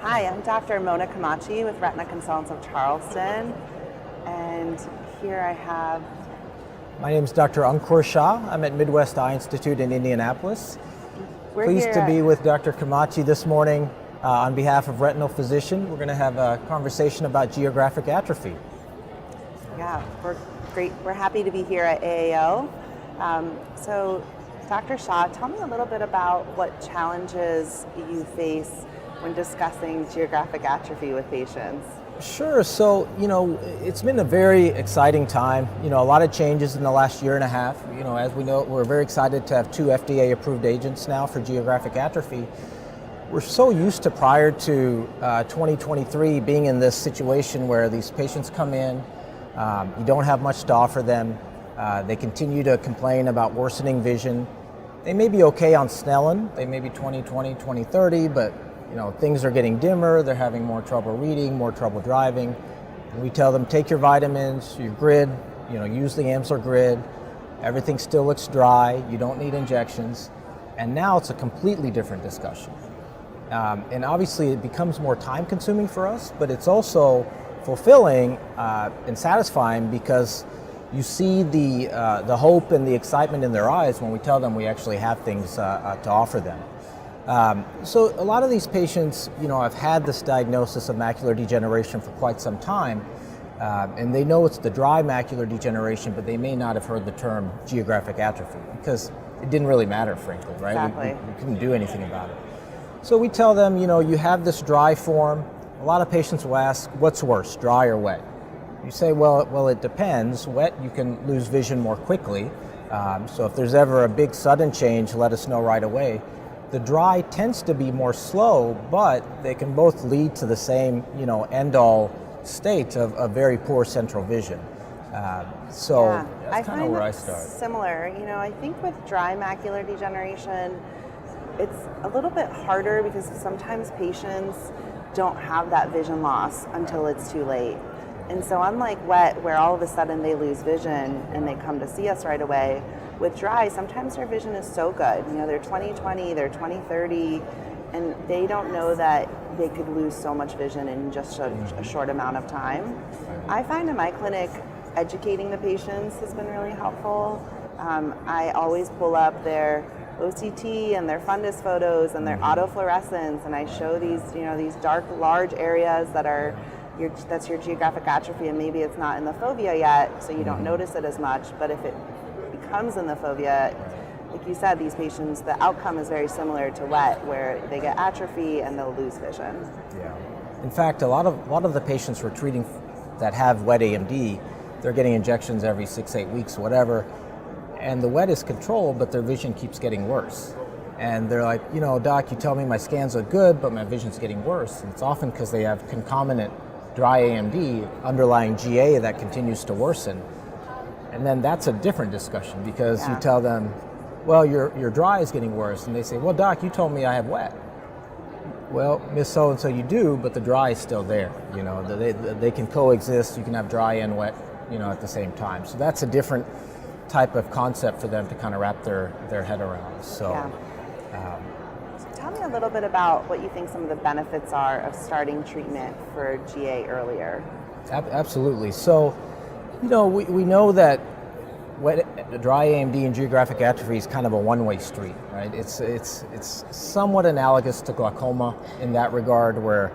Hi, I'm Dr. Mona Camachi with Retina Consultants of Charleston, and here I have... My name is Dr. Ankur Shah. I'm at Midwest Eye Institute in Indianapolis. Pleased to be with Dr. Camachi this morning on behalf of Retinal Physician. We're going to have a conversation about geographic atrophy. Yeah, we're great. We're happy to be here at AAO. So, Dr. Shah, tell me a little bit about what challenges you face when discussing geographic atrophy with patients. Sure. So, it's been a very exciting time. A lot of changes in the last year and a half. As we know, we're very excited to have 2 FDA-approved agents now for geographic atrophy. We're so used to, prior to 2023, being in this situation where these patients come in, you don't have much to offer them. They continue to complain about worsening vision. They may be okay on Snellen. They may be 20/20, 20/30, but things are getting dimmer, they're having more trouble reading, more trouble driving. And we tell them, take your vitamins, your grid, use the Amsler grid. Everything still looks dry, you don't need injections. And now it's a completely different discussion. And obviously it becomes more time consuming for us, but it's also fulfilling and satisfying because you see the hope and the excitement in their eyes when we tell them we actually have things to offer them. So a lot of these patients, have had this diagnosis of macular degeneration for quite some time, and they know it's the dry macular degeneration, but they may not have heard the term geographic atrophy because it didn't really matter, frankly, right? Exactly. We couldn't do anything about it. So we tell them, you have this dry form. A lot of patients will ask, what's worse, dry or wet? You say, well, it depends. Wet, you can lose vision more quickly. So if there's ever a big sudden change, let us know right away. The dry tends to be more slow, but they can both lead to the same, end-all state of very poor central vision. That's kind of where I start. Similar. I think with dry macular degeneration, it's a little bit harder because sometimes patients don't have that vision loss until it's too late. And so unlike wet, where all of a sudden they lose vision and they come to see us right away, with dry, sometimes their vision is so good. They're 20/20, they're 20/30, and they don't know that they could lose so much vision in just a short amount of time. I find in my clinic, educating the patients has been really helpful. I always pull up their OCT and their fundus photos and their autofluorescence, and I show these dark, large areas that's your geographic atrophy, and maybe it's not in the fovea yet, so you don't notice it as much, but if it becomes in the fovea, like you said, these patients, the outcome is very similar to wet, where they get atrophy and they'll lose vision. Yeah. In fact, a lot of the patients we're treating that have wet AMD, they're getting injections every 6-8 weeks, whatever, and the wet is controlled, but their vision keeps getting worse. And they're like, doc, you tell me my scans look good, but my vision's getting worse. And it's often because they have concomitant dry AMD, underlying GA that continues to worsen. And then that's a different discussion because you tell them, well, your dry is getting worse. And they say, well, doc, you told me I have wet. Well, Miss So-and-so, you do, but the dry is still there. They can coexist. You can have dry and wet, at the same time. So that's a different type of concept for them to kind of wrap their head around. So, tell me a little bit about what you think some of the benefits are of starting treatment for GA earlier. Absolutely. So, we know that dry AMD and geographic atrophy is kind of a one-way street, right? It's somewhat analogous to glaucoma in that regard, where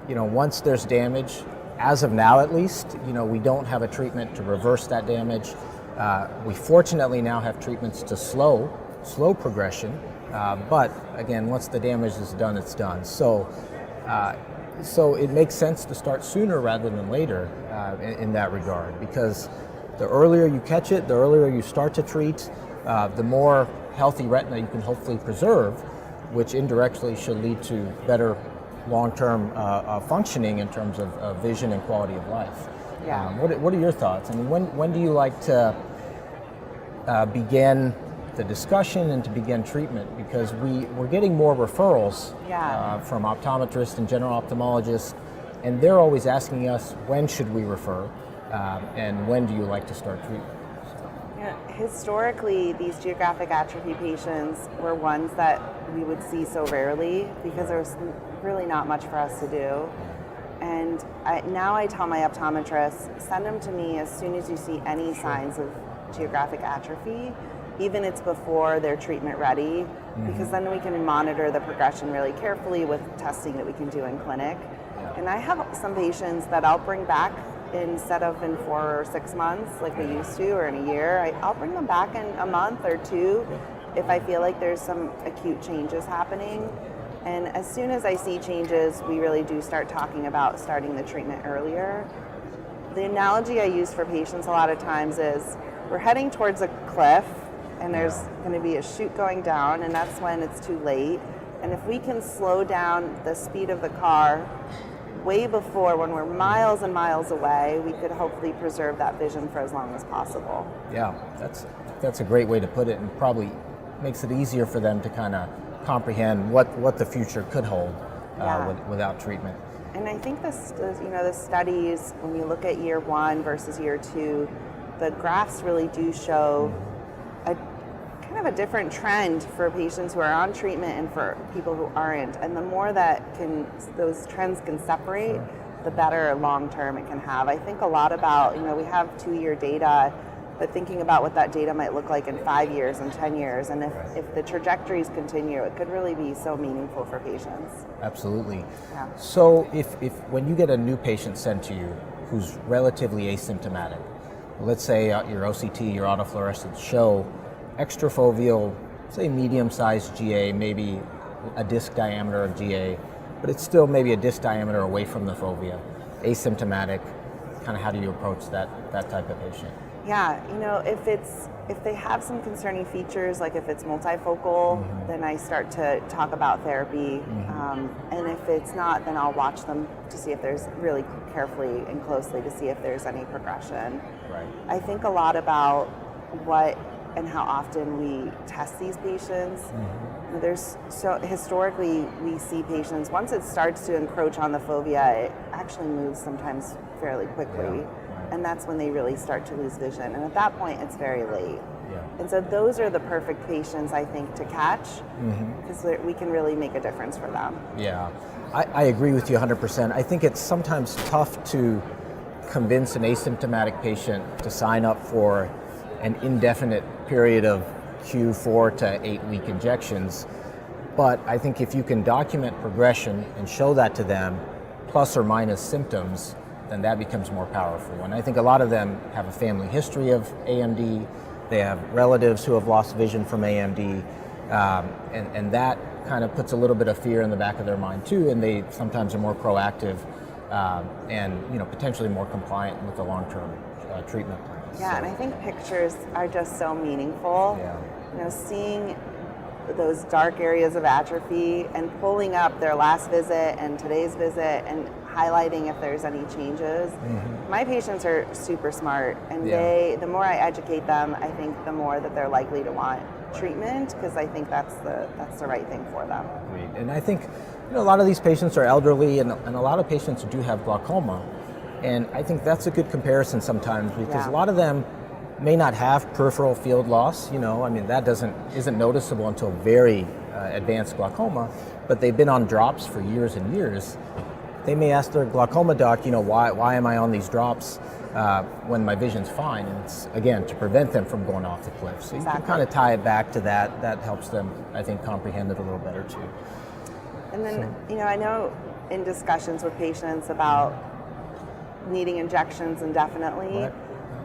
once there's damage, as of now at least, we don't have a treatment to reverse that damage. We fortunately now have treatments to slow progression, but again, once the damage is done, it's done. So it makes sense to start sooner rather than later in that regard, because the earlier you catch it, the earlier you start to treat, the more healthy retina you can hopefully preserve, which indirectly should lead to better long-term functioning in terms of vision and quality of life. Yeah. What are your thoughts? I mean, when do you like to begin the discussion and to begin treatment? Because we're getting more referrals from optometrists and general ophthalmologists, and they're always asking us, when should we refer, and when do you like to start treatment? Yeah, historically, these geographic atrophy patients were ones that we would see so rarely because there was really not much for us to do. And now I tell my optometrists, send them to me as soon as you see any signs of geographic atrophy, even it's before they're treatment ready, because then we can monitor the progression really carefully with testing that we can do in clinic. And I have some patients that I'll bring back instead of in 4 or 6 months like we used to, or in a year. I'll bring them back in a month or 2 if I feel like there's some acute changes happening. And as soon as I see changes, we really do start talking about starting the treatment earlier. The analogy I use for patients a lot of times is we're heading towards a cliff and there's going to be a chute going down, and that's when it's too late. And if we can slow down the speed of the car way before, when we're miles and miles away, we could hopefully preserve that vision for as long as possible. Yeah, that's a great way to put it, and probably makes it easier for them to kind of comprehend what the future could hold without treatment. And I think the studies, when you look at year 1 versus year 2, the graphs really do show a kind of a different trend for patients who are on treatment and for people who aren't. And the more that those trends can separate, the better long term it can have. I think a lot about, we have 2-year data, but thinking about what that data might look like in 5 years and 10 years, and if the trajectories continue, it could really be so meaningful for patients. Absolutely. Yeah. So if when you get a new patient sent to you who's relatively asymptomatic, let's say your OCT, your autofluorescence show extrafoveal, say medium-sized GA, maybe a disc diameter of GA, but it's still maybe a disc diameter away from the fovea, asymptomatic, kind of how do you approach that type of patient? Yeah, if they have some concerning features, like if it's multifocal, then I start to talk about therapy. And if it's not, then I'll watch them to see if there's really carefully and closely to see if there's any progression. Right. I think a lot about what and how often we test these patients. Historically we see patients, once it starts to encroach on the fovea, it actually moves sometimes fairly quickly. Yeah. And that's when they really start to lose vision. And at that point, it's very late. Yeah. And so those are the perfect patients, I think, to catch, because we can really make a difference for them. Yeah, I agree with you 100%. I think it's sometimes tough to convince an asymptomatic patient to sign up for an indefinite period of Q4 to 8-week injections. But I think if you can document progression and show that to them, plus or minus symptoms, then that becomes more powerful. And I think a lot of them have a family history of AMD, they have relatives who have lost vision from AMD, and that kind of puts a little bit of fear in the back of their mind too, and they sometimes are more proactive and potentially more compliant with the long-term treatment plan. Yeah, and I think pictures are just so meaningful. Yeah. Seeing those dark areas of atrophy and pulling up their last visit and today's visit and highlighting if there's any changes. My patients are super smart, and the more I educate them, I think the more that they're likely to want treatment, because I think that's the right thing for them. Agreed. And I think a lot of these patients are elderly, and a lot of patients do have glaucoma, and I think that's a good comparison sometimes, because a lot of them may not have peripheral field loss. That isn't noticeable until very advanced glaucoma, but they've been on drops for years and years. They may ask their glaucoma doc, why am I on these drops when my vision's fine? And it's, again, to prevent them from going off the cliff. So you can kind of tie it back to that. That helps them, I think, comprehend it a little better too. And then, I know in discussions with patients about needing injections indefinitely,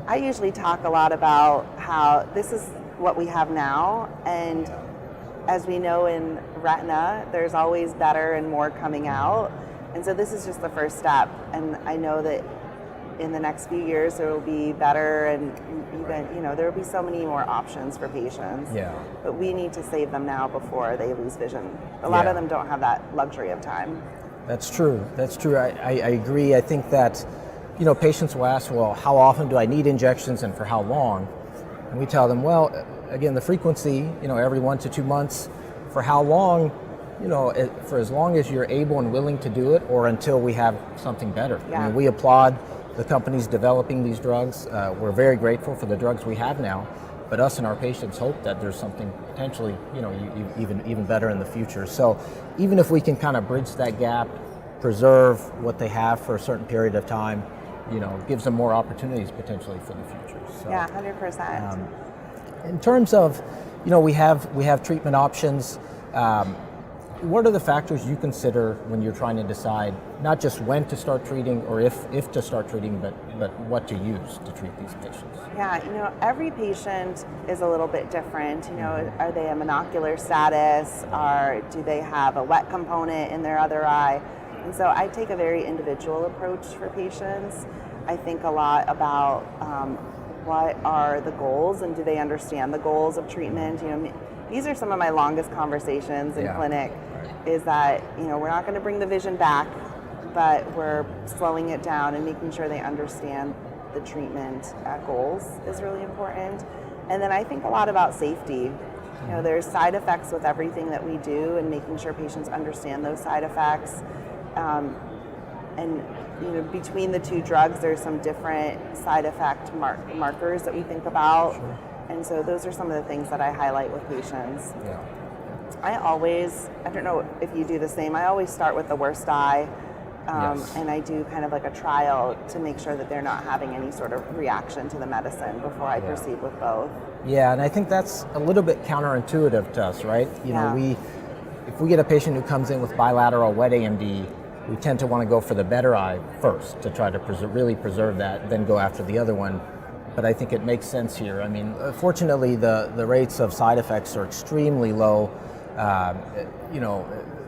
I usually talk a lot about how this is what we have now, and as we know in retina, there's always better and more coming out. And so this is just the first step, and I know that in the next few years there will be better, and even there will be so many more options for patients. Yeah. But we need to save them now before they lose vision. A lot of them don't have that luxury of time. That's true. I agree. I think that patients will ask, well, how often do I need injections and for how long? And we tell them, well, again, the frequency, every 1 to 2 months. For how long? For as long as you're able and willing to do it, or until we have something better. Yeah. We applaud the companies developing these drugs. We're very grateful for the drugs we have now, but us and our patients hope that there's something potentially, even better in the future. So even if we can kind of bridge that gap, preserve what they have for a certain period of time, gives them more opportunities potentially for the future. So, yeah, 100%. In terms of, we have treatment options. What are the factors you consider when you're trying to decide not just when to start treating or if to start treating, but what to use to treat these patients? Yeah, every patient is a little bit different. Are they a monocular status, or do they have a wet component in their other eye? And so I take a very individual approach for patients. I think a lot about what are the goals, and do they understand the goals of treatment? These are some of my longest conversations in clinic, is that, we're not going to bring the vision back, but we're slowing it down and making sure they understand the treatment goals is really important. And then I think a lot about safety. There's side effects with everything that we do, and making sure patients understand those side effects. And between the two drugs, there's some different side effect markers that we think about. Sure. And so those are some of the things that I highlight with patients. Yeah. I don't know if you do the same, I always start with the worst eye. And I do kind of like a trial to make sure that they're not having any sort of reaction to the medicine before I proceed with both. Yeah, and I think that's a little bit counterintuitive to us, right? If we get a patient who comes in with bilateral wet AMD, we tend to want to go for the better eye first to try to really preserve that, then go after the other one. But I think it makes sense here. I mean, fortunately, the rates of side effects are extremely low,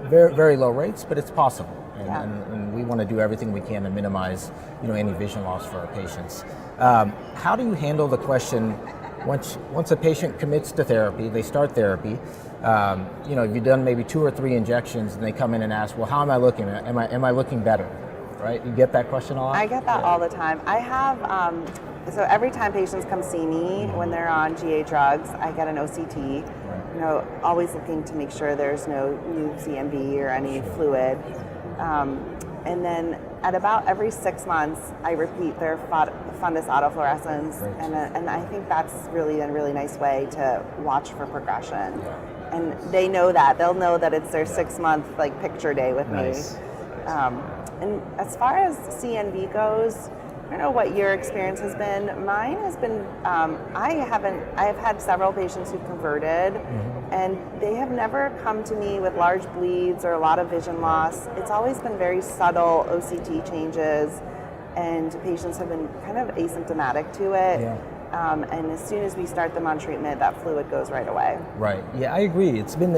very, very low rates, but it's possible. And we want to do everything we can to minimize, any vision loss for our patients. How do you handle the question, once a patient commits to therapy, they start therapy, you've done maybe 2 or 3 injections, and they come in and ask, well, how am I looking? Am I looking better? Right? You get that question a lot? I get that all the time. I have, so every time patients come see me when they're on GA drugs, I get an OCT, always looking to make sure there's no new CMV or any fluid. And then at about every 6 months, I repeat their fundus autofluorescence, and I think that's really a really nice way to watch for progression. And they know that. They'll know that it's their 6-month picture day with me. And as far as CNV goes, I don't know what your experience has been. Mine has been, I've had several patients who've converted, and they have never come to me with large bleeds or a lot of vision loss. It's always been very subtle OCT changes, and patients have been kind of asymptomatic to it. And as soon as we start them on treatment, that fluid goes right away. Right. Yeah, I agree. It's been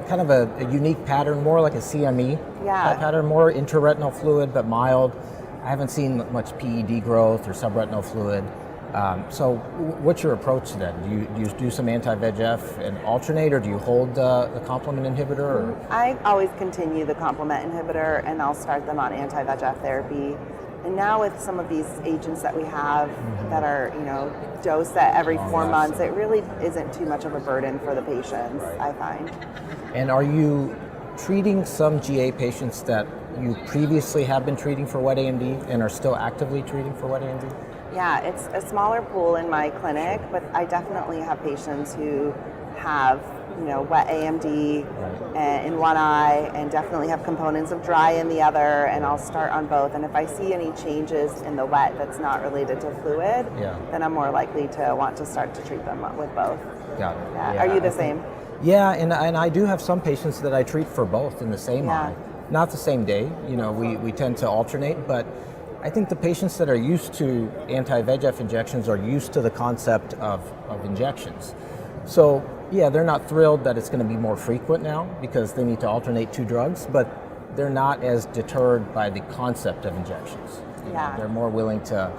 kind of a unique pattern, more like a CME type pattern, more intraretinal fluid, but mild. I haven't seen much PED growth or subretinal fluid. So what's your approach to that? Do you do some anti-VEGF and alternate, or do you hold the complement inhibitor? Or? I always continue the complement inhibitor, and I'll start them on anti-VEGF therapy. And now with some of these agents that we have that are, dosed at every 4 months, it really isn't too much of a burden for the patients, I find. And are you treating some GA patients that you previously have been treating for wet AMD and are still actively treating for wet AMD? Yeah, it's a smaller pool in my clinic, but I definitely have patients who have, wet AMD in one eye, and definitely have components of dry in the other, and I'll start on both. And if I see any changes in the wet that's not related to fluid, then I'm more likely to want to start to treat them with both. Got it. Yeah. Are you the same? Yeah, and I do have some patients that I treat for both in the same eye. Not the same day, we tend to alternate, but I think the patients that are used to anti-VEGF injections are used to the concept of injections. So yeah, they're not thrilled that it's going to be more frequent now because they need to alternate 2 drugs, but they're not as deterred by the concept of injections. They're more willing to,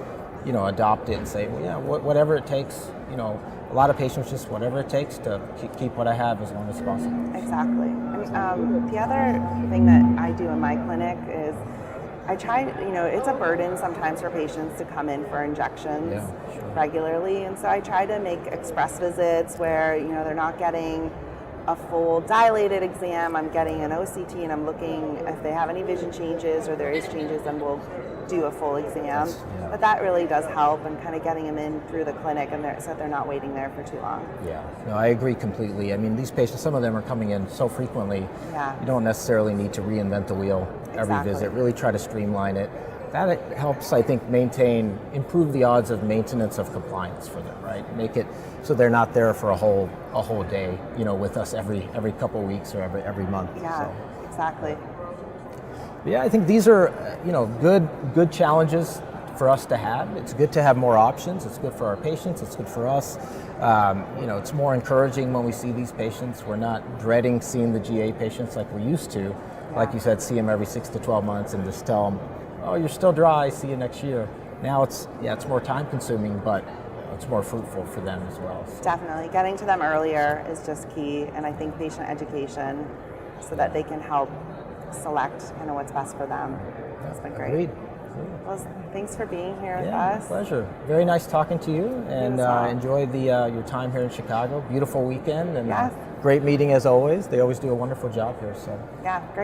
adopt it and say, well, yeah, whatever it takes, a lot of patients just whatever it takes to keep what I have as long as possible. Exactly. And the other thing that I do in my clinic is I try, it's a burden sometimes for patients to come in for injections regularly, and so I try to make express visits where, they're not getting a full dilated exam, I'm getting an OCT and I'm looking if they have any vision changes or there is changes, then we'll do a full exam. Yeah. But that really does help, and kind of getting them in through the clinic and so they're not waiting there for too long. Yeah, no, I agree completely. I mean, these patients, some of them are coming in so frequently, Yeah. you don't necessarily need to reinvent the wheel every Exactly. visit. Really try to streamline it. That helps, I think, improve the odds of maintenance of compliance for them, right? Make it so they're not there for a whole day, with us every couple of weeks or every month. Yeah, So. exactly. Yeah, I think these are, good challenges for us to have. It's good to have more options. It's good for our patients. It's good for us. It's more encouraging when we see these patients. We're not dreading seeing the GA patients like we used to. Yeah. Like you said, see them every 6 to 12 months and just tell them, oh, you're still dry, see you next year. Now it's more time consuming, but it's more fruitful for them as well. Definitely. Getting to them earlier is just key, and I think patient education so that they can help select kind of what's best for them. That's been great. Agreed. Well, thanks for being here with Yeah, us. pleasure. Very nice talking to you, and as well. enjoy your time here in Chicago. Beautiful weekend, and Yes. great meeting as always. They always do a wonderful job here. So. Yeah, great.